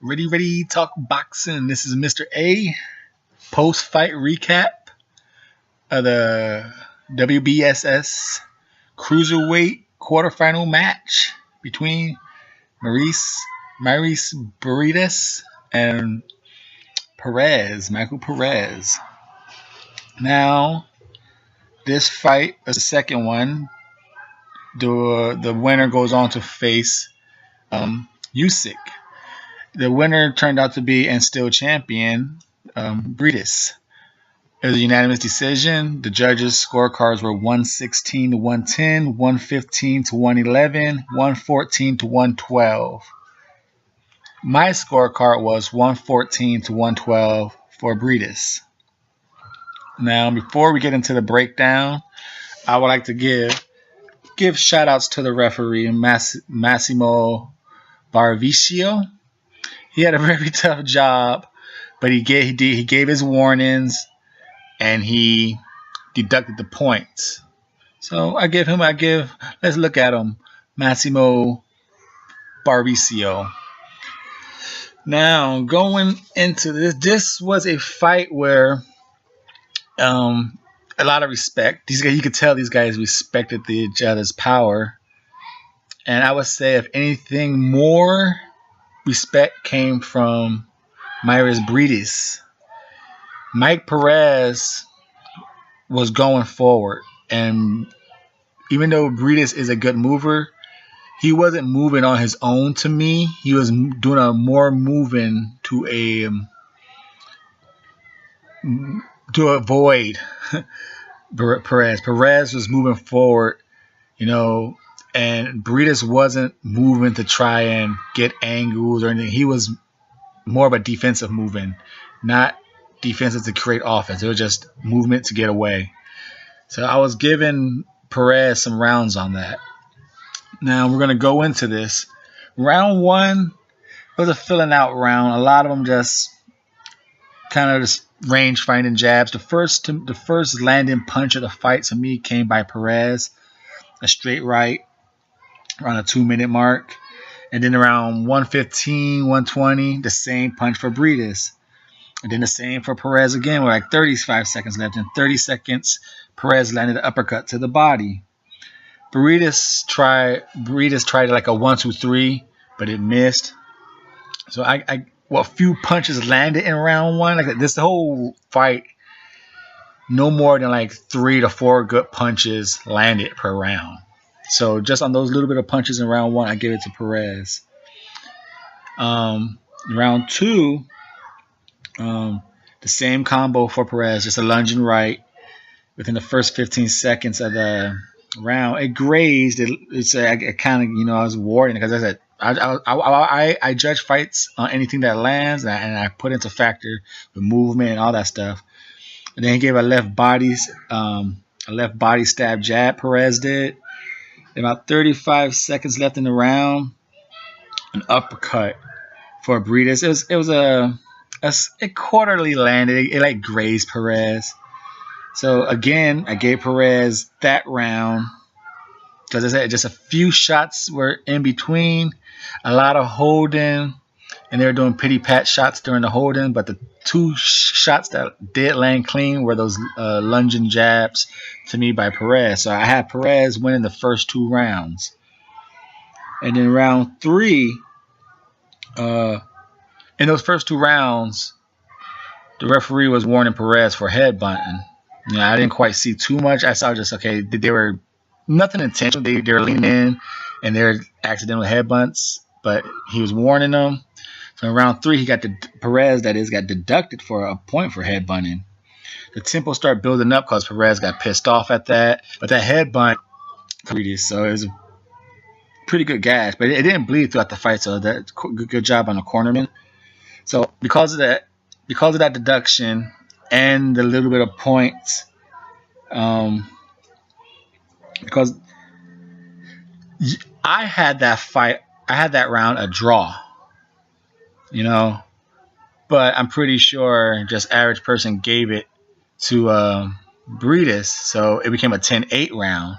Ready, talk boxing. This is Mr. A. Post-fight recap of the WBSS Cruiserweight quarterfinal match between Mairis Briedis and Michael Perez. Now, this fight is the second one. The winner goes on to face Uysk. The winner turned out to be and still champion Briedis. It was a unanimous decision. The judges' scorecards were 116 to 110, 115 to 111, 114 to 112. My scorecard was 114 to 112 for Briedis. Now, before we get into the breakdown, I would like to give shout outs to the referee, Massimo Barvicio. He had a very tough job, but he gave his warnings and he deducted the points. So let's look at him, Massimo Barvicio. Now, going into this was a fight where a lot of respect. These guys, you could tell these guys respected each other's power. And I would say, if anything, more respect came from Mairis Briedis. Mike Perez was going forward, and even though Briedis is a good mover, he wasn't moving on his own. To me, he was doing a more moving to avoid Perez. Perez was moving forward, and Briedis wasn't moving to try and get angles or anything. He was more of a defensive movement, not defensive to create offense. It was just movement to get away. So I was giving Perez some rounds on that. Now we're going to go into this. Round one was a filling out round. A lot of them just kind of just range finding jabs. The first landing punch of the fight to me came by Perez, a straight right around a 2-minute mark. And then around 115, 120, the same punch for Briedis. And then the same for Perez again with like 35 seconds left. In 30 seconds, Perez landed an uppercut to the body. Briedis tried like a 1-2-3, but it missed. So a few punches landed in round one. Like this whole fight, no more than like 3 to 4 good punches landed per round. So just on those little bit of punches in round one, I give it to Perez. Round two, the same combo for Perez, just a lunging right. Within the first 15 seconds of the round, it grazed. I kind of, I was warding because I said I judge fights on anything that lands, and I put into factor the movement and all that stuff. And then he gave a left body stab jab. Perez did. About 35 seconds left in the round, an uppercut for Briedis. It quarterly landed. It like grazed Perez. So again, I gave Perez that round because I said just a few shots were in between, a lot of holding, and they were doing pity pat shots during the holding. But the 2 shots that did land clean were those lunging jabs to me by Perez. So I had Perez winning the first 2 rounds. And then round 3, in those first 2 rounds, the referee was warning Perez for headbutting. I didn't quite see too much. I saw just, okay, they were nothing intentional. They were leaning in, and they were accidental headbutts, but he was warning them. So in round 3, Perez got deducted for a point for headbutting. The tempo started building up because Perez got pissed off at that. But that headbutt, so it was a pretty good gash. But it didn't bleed throughout the fight, so that good job on the cornerman. So because of that deduction and the little bit of points, because I had that round a draw, but I'm pretty sure just average person gave it to Briedis, so it became a 10-8 round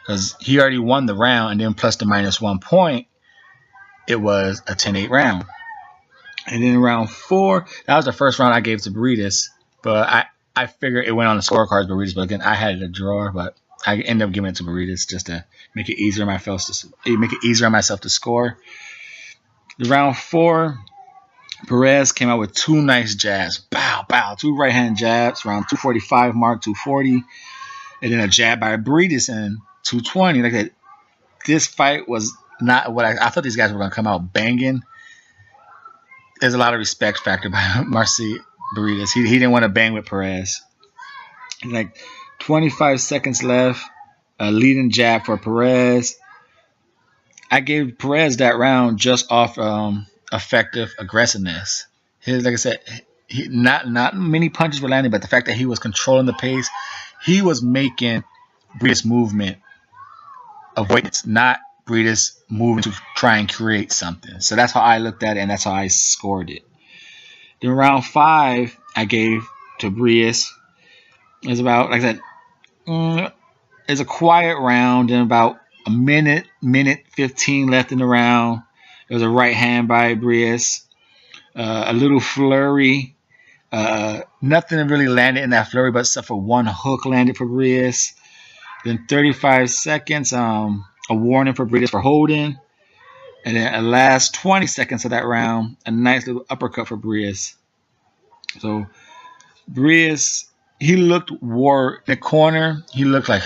because he already won the round, and then plus the -1 point, it was a 10-8 round. And then round 4, that was the first round I gave to Briedis, but I figured it went on the scorecards Briedis, but again I had it a draw, but I ended up giving it to Briedis just to make it easier on myself to score. The round 4, Perez came out with 2 nice jabs, bow bow, 2 right hand jabs, around 245 mark, 240, and then a jab by Briedis in 220. Like that, this fight was not what I thought. These guys were gonna come out banging. There's a lot of respect factor by Marcy Briedis. He didn't want to bang with Perez. Like 25 seconds left, a leading jab for Perez. I gave Perez that round just off effective aggressiveness. Like I said, not many punches were landing, but the fact that he was controlling the pace, he was making Briedis' movement avoidance, not Briedis moving to try and create something. So that's how I looked at it, and that's how I scored it. Then round 5, I gave to Briedis. It was about, like I said, it's a quiet round, and about a minute 15 left in the round. It was a right hand by Briedis. A little flurry. Nothing really landed in that flurry, but except for one hook landed for Briedis. Then 35 seconds, a warning for Briedis for holding. And then the last 20 seconds of that round, a nice little uppercut for Briedis. So Briedis, he looked war in the corner. He looked like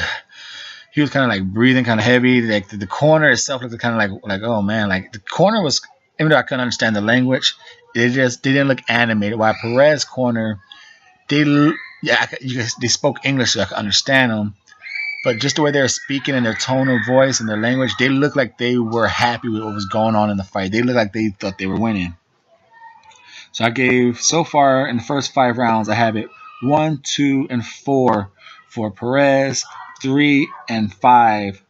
he was kind of like breathing kind of heavy. Like the corner itself looked kind of like oh man, like the corner was, even though I couldn't understand the language, they didn't look animated. While Perez corner, they spoke English so I could understand them. But just the way they were speaking and their tone of voice and their language, they looked like they were happy with what was going on in the fight. They looked like they thought they were winning. So I gave, so far in the first 5 rounds, I have it 1, 2, and 4 for Perez, 3 and 5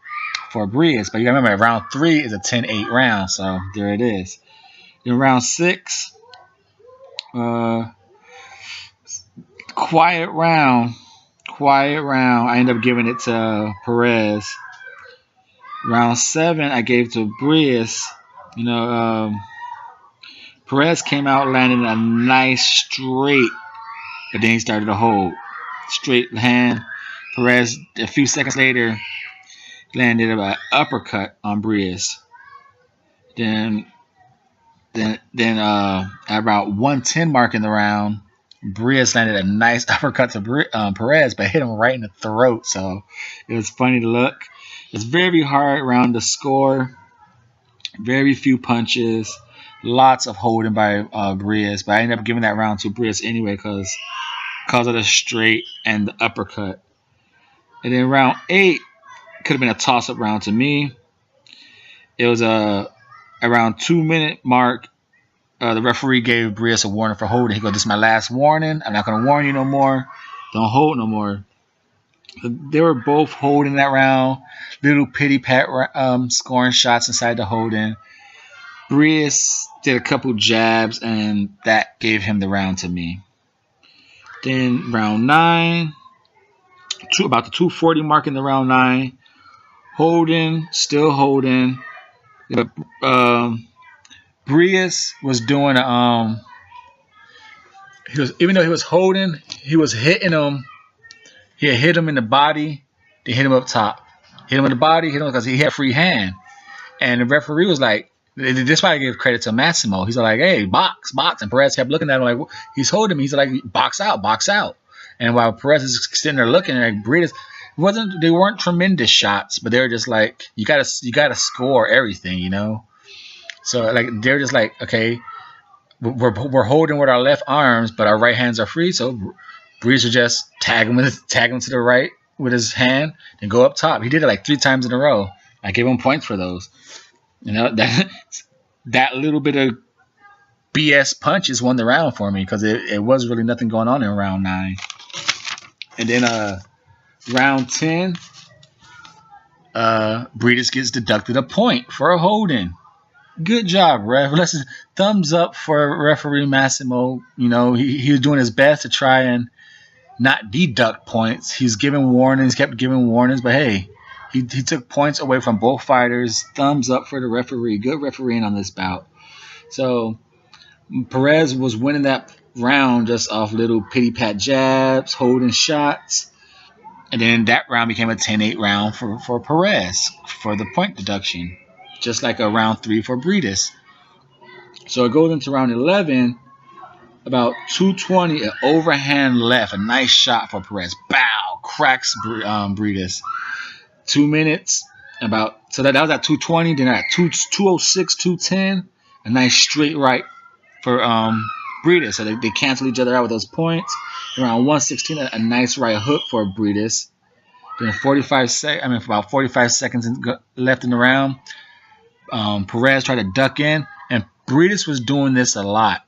for Briedis. But you gotta remember, round 3 is a 10-8 round, so there it is. In round 6, quiet round. I ended up giving it to Perez. Round 7, I gave to Briedis. Perez came out landing a nice straight, but then he started to hold. Straight hand. Perez, a few seconds later, landed an uppercut on Briedis. Then at about 110 mark in the round, Briedis landed a nice uppercut to Perez, but hit him right in the throat. So it was funny to look. It's very hard round to score. Very few punches. Lots of holding by Briedis. But I ended up giving that round to Briedis anyway because of the straight and the uppercut. And then round 8 could have been a toss-up round to me. It was around 2-minute mark. The referee gave Briedis a warning for holding. He goes, "This is my last warning. I'm not going to warn you no more. Don't hold no more." They were both holding that round. Little pity-pat scoring shots inside the holding. Briedis did a couple jabs, and that gave him the round to me. Then round 9, about the 240 mark in the round 9. Holding, still holding. But Briedis was doing even though he was holding, he was hitting him. He had hit him in the body, then hit him up top. Hit him in the body, hit him because he had a free hand. And the referee was like, this is why I give credit to Massimo. He's like, "Hey, box." And Perez kept looking at him like, he's holding me. He's like, box out. And while Perez is sitting there looking, like Briedis, they weren't tremendous shots, but they were just like, you gotta score everything, So like they're just like, okay, we're holding with our left arms, but our right hands are free. So Briedis would just tag him to the right with his hand and go up top. He did it like 3 times in a row. I gave him points for those. That little bit of BS punches won the round for me because it was really nothing going on in round 9. And then round 10, Briedis gets deducted a point for a holding. Good job, ref. Listen, thumbs up for referee Massimo. He was doing his best to try and not deduct points. He's giving warnings, kept giving warnings, but hey, he took points away from both fighters. Thumbs up for the referee. Good refereeing on this bout. So Perez was winning that round just off little pity pat jabs, holding shots. And then that round became a 10-8 round for Perez for the point deduction, just like a round 3 for Briedis. So it goes into round 11, about 220, an overhand left, a nice shot for Perez. Bow, cracks Briedis. 2 minutes, so that was at 220. Then at 206, 210, a nice straight right for Briedis. So they cancel each other out with those points. Around 116, a nice right hook for Briedis. Then about 45 seconds left in the round. Perez tried to duck in, and Briedis was doing this a lot.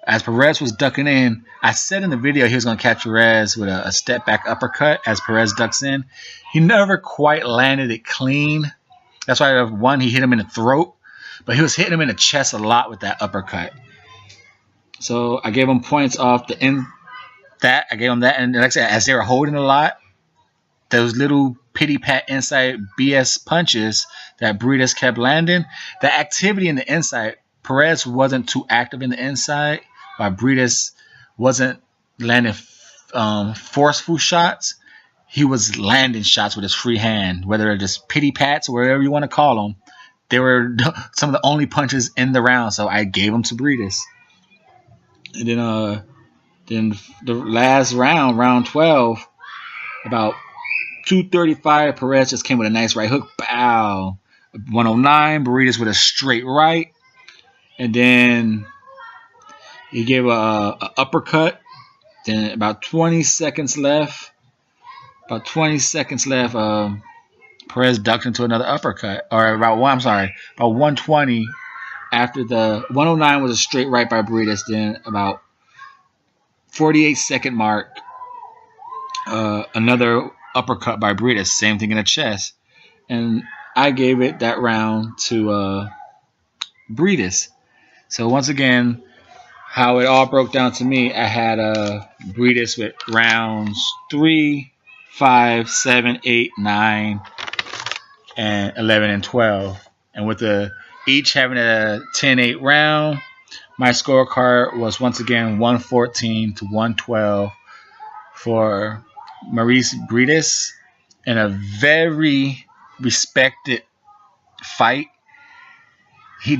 As Perez was ducking in, I said in the video he was going to catch Perez with a step back uppercut as Perez ducks in. He never quite landed it clean. That's why one, he hit him in the throat, but he was hitting him in the chest a lot with that uppercut. So I gave him points off the end. I gave him that, and like I said, as they were holding a lot, those little pity pat inside BS punches that Briedis kept landing, the activity in the inside, Perez wasn't too active in the inside, while Briedis wasn't landing forceful shots. He was landing shots with his free hand, whether they're just pity pats or whatever you want to call them. They were some of the only punches in the round, so I gave them to Briedis. And then the last round, round 12, about 235, Perez just came with a nice right hook. Bow. 109, Briedis with a straight right. And then he gave a uppercut. Then about 20 seconds left. Perez ducked into another uppercut. Or about 120 after the 109 was a straight right by Briedis. Then about 48-second mark, another uppercut by Briedis. Same thing in the chest. And I gave it that round to Briedis. So once again, how it all broke down to me, I had Briedis with rounds 3, 5, 7, 8, 9, and 11 and 12. And with each having a 10-8 round, my scorecard was once again 114 to 112 for Mairis Briedis in a very respected fight. He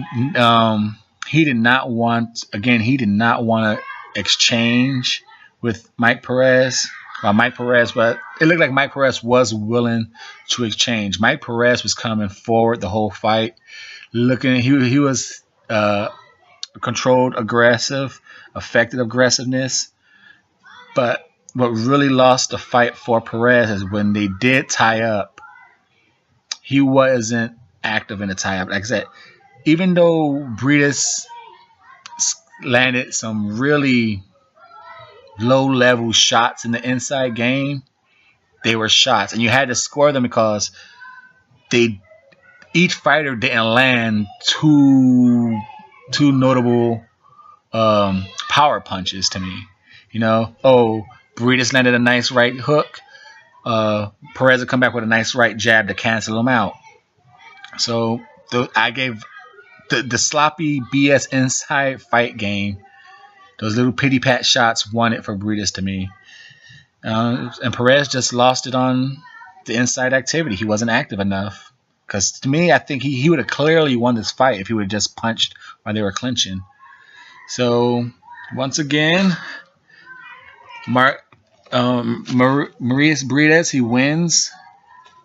did not want to exchange with Mike Perez. But it looked like Mike Perez was willing to exchange. Mike Perez was coming forward the whole fight. He was controlled aggressive, effective aggressiveness. But what really lost the fight for Perez is when they did tie up, he wasn't active in the tie up. Like I said, even though Briedis landed some really low-level shots in the inside game, they were shots, and you had to score them because each fighter didn't land two notable power punches to me. Briedis landed a nice right hook. Perez would come back with a nice right jab to cancel him out. So I gave the sloppy BS inside fight game, those little pity pat shots, won it for Briedis to me. And Perez just lost it on the inside activity. He wasn't active enough. Because to me, I think he would have clearly won this fight if he would have just punched while they were clinching. So once again, Mairis Briedis, he wins.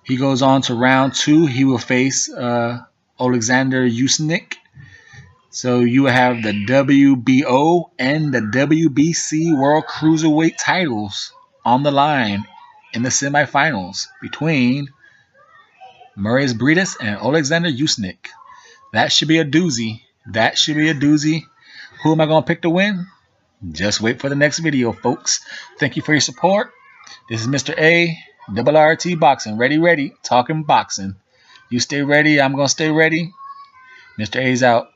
He goes on to round 2. He will face Alexander Uysk. So you have the WBO and the WBC World Cruiserweight titles on the line in the semifinals between Mairis Briedis and Alexander Uysk. That should be a doozy. Who am I going to pick to win? Just wait for the next video, folks. Thank you for your support. This is Mr. A, RRT Boxing. Ready, talking boxing. You stay ready. I'm going to stay ready. Mr. A's out.